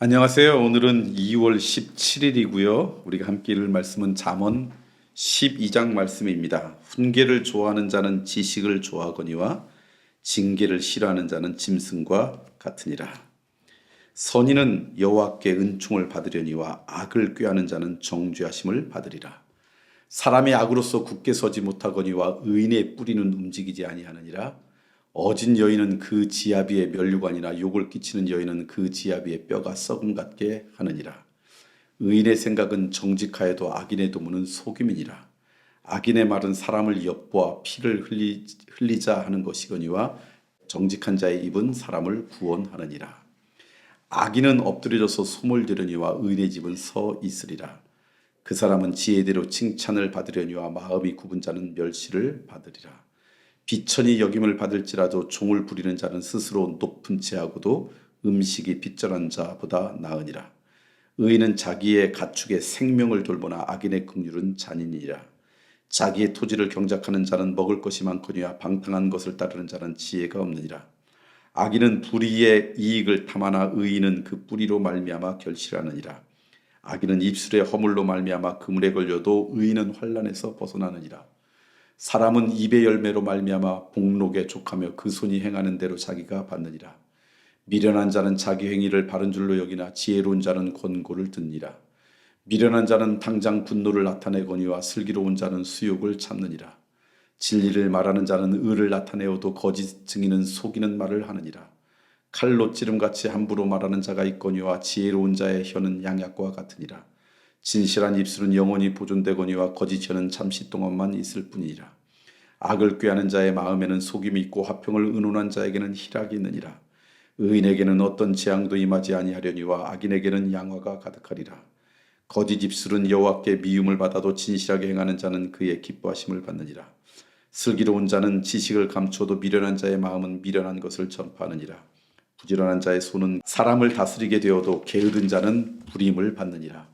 안녕하세요. 오늘은 2월 17일이고요. 우리가 함께 읽을 말씀은 잠언 12장 말씀입니다. 훈계를 좋아하는 자는 지식을 좋아하거니와 징계를 싫어하는 자는 짐승과 같으니라. 선인은 여호와께 은총을 받으려니와 악을 꾀하는 자는 정죄하심을 받으리라. 사람이 악으로서 굳게 서지 못하거니와 의인의 뿌리는 움직이지 아니하느니라. 어진 여인은 그 지아비의 면류관이나 욕을 끼치는 여인은 그 지아비의 뼈가 썩음 같게 하느니라. 의인의 생각은 정직하여도 악인의 도모는 속임이니라. 악인의 말은 사람을 엿보아 피를 흘리자 하는 것이거니와 정직한 자의 입은 사람을 구원하느니라. 악인은 엎드려져서 소물 들으니와 의인의 집은 서 있으리라. 그 사람은 지혜대로 칭찬을 받으려니와 마음이 굽은 자는 멸시를 받으리라. 비천이 여김을 받을지라도 종을 부리는 자는 스스로 높은 채하고도 음식이 빚절한 자보다 나으니라. 의인은 자기의 가축의 생명을 돌보나 악인의 긍휼은 잔인이라. 자기의 토지를 경작하는 자는 먹을 것이 많거니와 방탕한 것을 따르는 자는 지혜가 없느니라. 악인은 불의의 이익을 탐하나 의인은 그 뿌리로 말미암아 결실하느니라. 악인은 입술의 허물로 말미암아 그물에 걸려도 의인은 환난에서 벗어나느니라. 사람은 입의 열매로 말미암아 복록에 족하며 그 손이 행하는 대로 자기가 받느니라. 미련한 자는 자기 행위를 바른 줄로 여기나 지혜로운 자는 권고를 듣니라. 미련한 자는 당장 분노를 나타내거니와 슬기로운 자는 수욕을 참느니라. 진리를 말하는 자는 의를 나타내어도 거짓 증인은 속이는 말을 하느니라. 칼로 찌름같이 함부로 말하는 자가 있거니와 지혜로운 자의 혀는 양약과 같으니라. 진실한 입술은 영원히 보존되거니와 거짓 혀는 잠시 동안만 있을 뿐이니라. 악을 꾀하는 자의 마음에는 속임이 있고 화평을 의논한 자에게는 희락이 있느니라. 의인에게는 어떤 재앙도 임하지 아니하려니와 악인에게는 양화가 가득하리라. 거짓 입술은 여호와께 미움을 받아도 진실하게 행하는 자는 그의 기뻐하심을 받느니라. 슬기로운 자는 지식을 감추어도 미련한 자의 마음은 미련한 것을 전파하느니라. 부지런한 자의 손은 사람을 다스리게 되어도 게으른 자는 불임을 받느니라.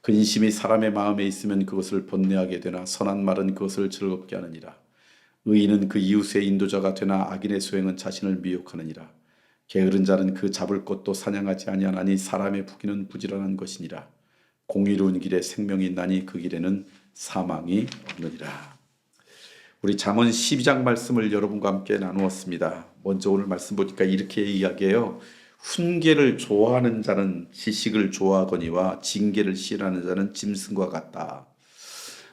근심이 사람의 마음에 있으면 그것을 번뇌하게 되나 선한 말은 그것을 즐겁게 하느니라. 의인은 그 이웃의 인도자가 되나 악인의 소행은 자신을 미혹하느니라. 게으른 자는 그 잡을 것도 사냥하지 아니하나니 사람의 부귀는 부지런한 것이니라. 공의로운 길에 생명이 있나니 그 길에는 사망이 없느니라. 우리 잠언 12장 말씀을 여러분과 함께 나누었습니다. 먼저 오늘 말씀 보니까 이렇게 이야기해요. 훈계를 좋아하는 자는 지식을 좋아하거니와 징계를 싫어하는 자는 짐승과 같다.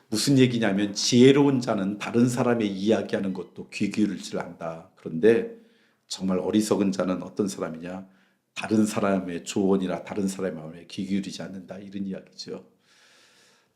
무슨 얘기냐면 지혜로운 자는 다른 사람의 이야기하는 것도 귀 기울일 줄 안다. 그런데 정말 어리석은 자는 어떤 사람이냐? 다른 사람의 조언이나 다른 사람의 마음에 귀 기울이지 않는다. 이런 이야기죠.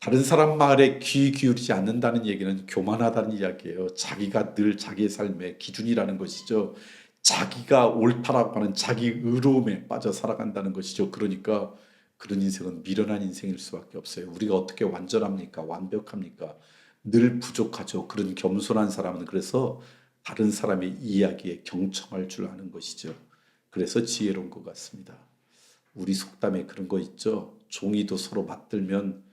다른 사람 말에 귀 기울이지 않는다는 얘기는 교만하다는 이야기예요. 자기가 늘 자기의 삶의 기준이라는 것이죠. 자기가 옳다라고 하는 자기 의로움에 빠져 살아간다는 것이죠. 그러니까 그런 인생은 미련한 인생일 수밖에 없어요. 우리가 어떻게 완전합니까? 완벽합니까? 늘 부족하죠. 그런 겸손한 사람은 그래서 다른 사람의 이야기에 경청할 줄 아는 것이죠. 그래서 지혜로운 것 같습니다. 우리 속담에 그런 거 있죠. 종이도 서로 맞들면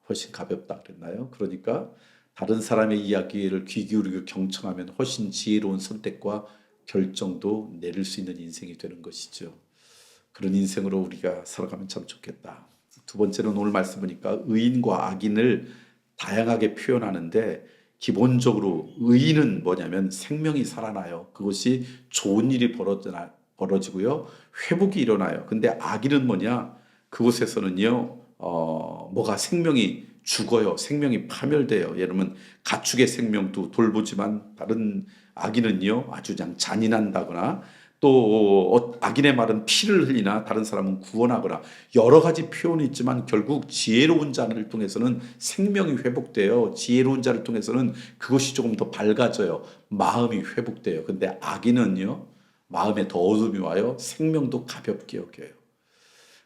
훨씬 가볍다 그랬나요? 그러니까 다른 사람의 이야기를 귀 기울이고 경청하면 훨씬 지혜로운 선택과 결정도 내릴 수 있는 인생이 되는 것이죠. 그런 인생으로 우리가 살아가면 참 좋겠다. 두 번째는 오늘 말씀 보니까 의인과 악인을 다양하게 표현하는데 기본적으로 의인은 뭐냐면 생명이 살아나요. 그것이 좋은 일이 벌어지고요. 회복이 일어나요. 근데 악인은 뭐냐? 그곳에서는요. 뭐가 생명이 죽어요. 생명이 파멸돼요. 예를 들면 가축의 생명도 돌보지만 다른 악인은요. 아주 그냥 잔인한다거나 또 악인의 말은 피를 흘리나 다른 사람은 구원하거나 여러 가지 표현이 있지만 결국 지혜로운 자를 통해서는 생명이 회복돼요. 지혜로운 자를 통해서는 그것이 조금 더 밝아져요. 마음이 회복돼요. 근데 악인은요. 마음에 더 어둠이 와요. 생명도 가볍게 여겨요.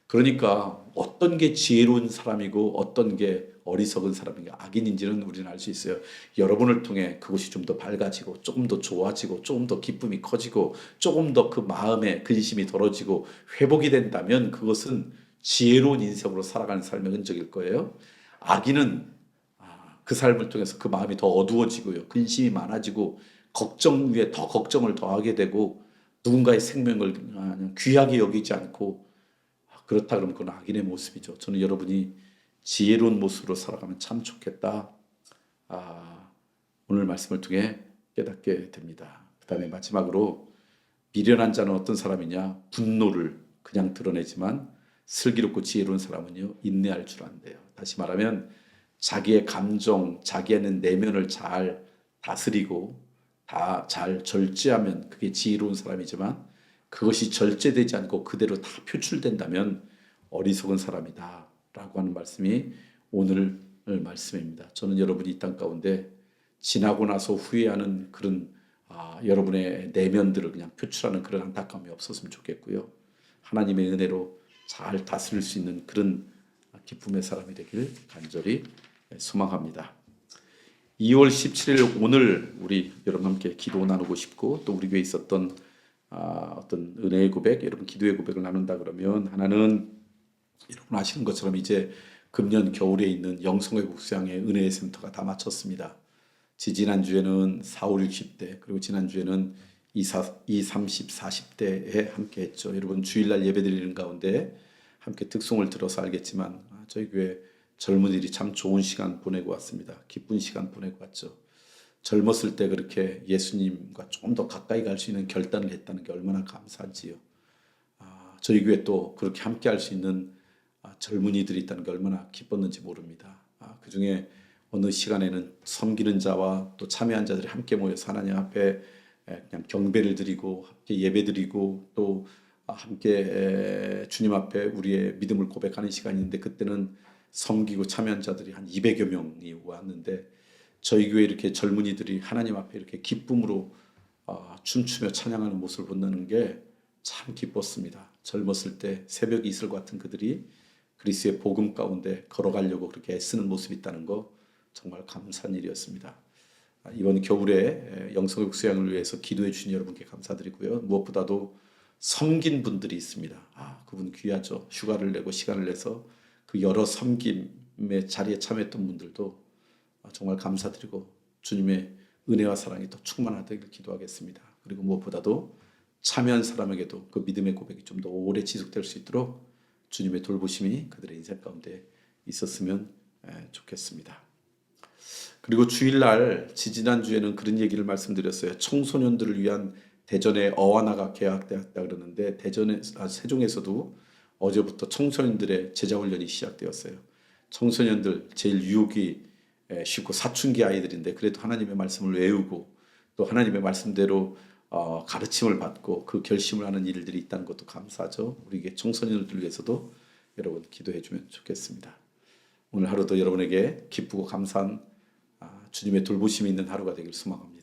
그러니까 어떤 게 지혜로운 사람이고 어떤 게 어리석은 사람인가 악인인지는 우리는 알 수 있어요. 여러분을 통해 그것이 좀 더 밝아지고 조금 더 좋아지고 조금 더 기쁨이 커지고 조금 더 그 마음의 근심이 덜어지고 회복이 된다면 그것은 지혜로운 인생으로 살아가는 삶의 흔적일 거예요. 악인은 그 삶을 통해서 그 마음이 더 어두워지고요. 근심이 많아지고 걱정 위에 더 걱정을 더하게 되고 누군가의 생명을 귀하게 여기지 않고 그렇다 그러면 그건 악인의 모습이죠. 저는 여러분이 지혜로운 모습으로 살아가면 참 좋겠다. 오늘 말씀을 통해 깨닫게 됩니다. 그 다음에 마지막으로 미련한 자는 어떤 사람이냐? 분노를 그냥 드러내지만 슬기롭고 지혜로운 사람은요 인내할 줄 안대요. 다시 말하면 자기의 감정, 자기의 내면을 잘 다스리고 다 잘 절제하면 그게 지혜로운 사람이지만 그것이 절제되지 않고 그대로 다 표출된다면 어리석은 사람이다라고 하는 말씀이 오늘 말씀입니다. 저는 여러분이 이 땅 가운데 지나고 나서 후회하는 그런 여러분의 내면들을 그냥 표출하는 그런 안타까움이 없었으면 좋겠고요. 하나님의 은혜로 잘 다스릴 수 있는 그런 기쁨의 사람이 되길 간절히 소망합니다. 2월 17일 오늘 우리 여러분 함께 기도 나누고 싶고 또 우리 교회에 있었던 어떤 은혜의 고백, 여러분 기도의 고백을 나눈다 그러면 하나는 여러분 아시는 것처럼 이제 금년 겨울에 있는 영성회복 수양의 은혜의 센터가 다 마쳤습니다. 지난주에는 4, 5, 60대 그리고 지난주에는 2, 30, 40대에 함께 했죠. 여러분 주일날 예배 드리는 가운데 함께 특송을 들어서 알겠지만 저희 교회 젊은이들이 참 좋은 시간 보내고 왔습니다. 기쁜 시간 보내고 왔죠. 젊었을 때 그렇게 예수님과 조금 더 가까이 갈 수 있는 결단을 했다는 게 얼마나 감사한지요. 저희 교회 또 그렇게 함께 할 수 있는 젊은이들이 있다는 게 얼마나 기뻤는지 모릅니다. 그 중에 어느 시간에는 섬기는 자와 또 참여한 자들이 함께 모여서 하나님 앞에 그냥 경배를 드리고 함께 예배 드리고 또 함께 주님 앞에 우리의 믿음을 고백하는 시간이 있는데 그때는 섬기고 참여한 자들이 한 200여 명이 왔는데 저희 교회 이렇게 젊은이들이 하나님 앞에 이렇게 기쁨으로 춤추며 찬양하는 모습을 본다는 게 참 기뻤습니다. 젊었을 때 새벽이 있을 것 같은 그들이 그리스도의 복음 가운데 걸어가려고 그렇게 애쓰는 모습이 있다는 거 정말 감사한 일이었습니다. 이번 겨울에 영성회복 수양을 위해서 기도해 주신 여러분께 감사드리고요. 무엇보다도 섬긴 분들이 있습니다. 그분 귀하죠. 휴가를 내고 시간을 내서 그 여러 섬김의 자리에 참여했던 분들도 정말 감사드리고 주님의 은혜와 사랑이 더 충만하길 기도하겠습니다. 그리고 무엇보다도 참여한 사람에게도 그 믿음의 고백이 좀 더 오래 지속될 수 있도록 주님의 돌보심이 그들의 인생 가운데 있었으면 좋겠습니다. 그리고 주일날 지지난주에는 그런 얘기를 말씀드렸어요. 청소년들을 위한 대전의 어와나가 개학되었다 그러는데 세종에서도 어제부터 청소년들의 제자훈련이 시작되었어요. 청소년들 제일 유혹이 쉽고 사춘기 아이들인데 그래도 하나님의 말씀을 외우고 또 하나님의 말씀대로 가르침을 받고 그 결심을 하는 일들이 있다는 것도 감사하죠. 우리 청소년들 위해서도 여러분 기도해 주면 좋겠습니다. 오늘 하루도 여러분에게 기쁘고 감사한 주님의 돌보심이 있는 하루가 되길 소망합니다.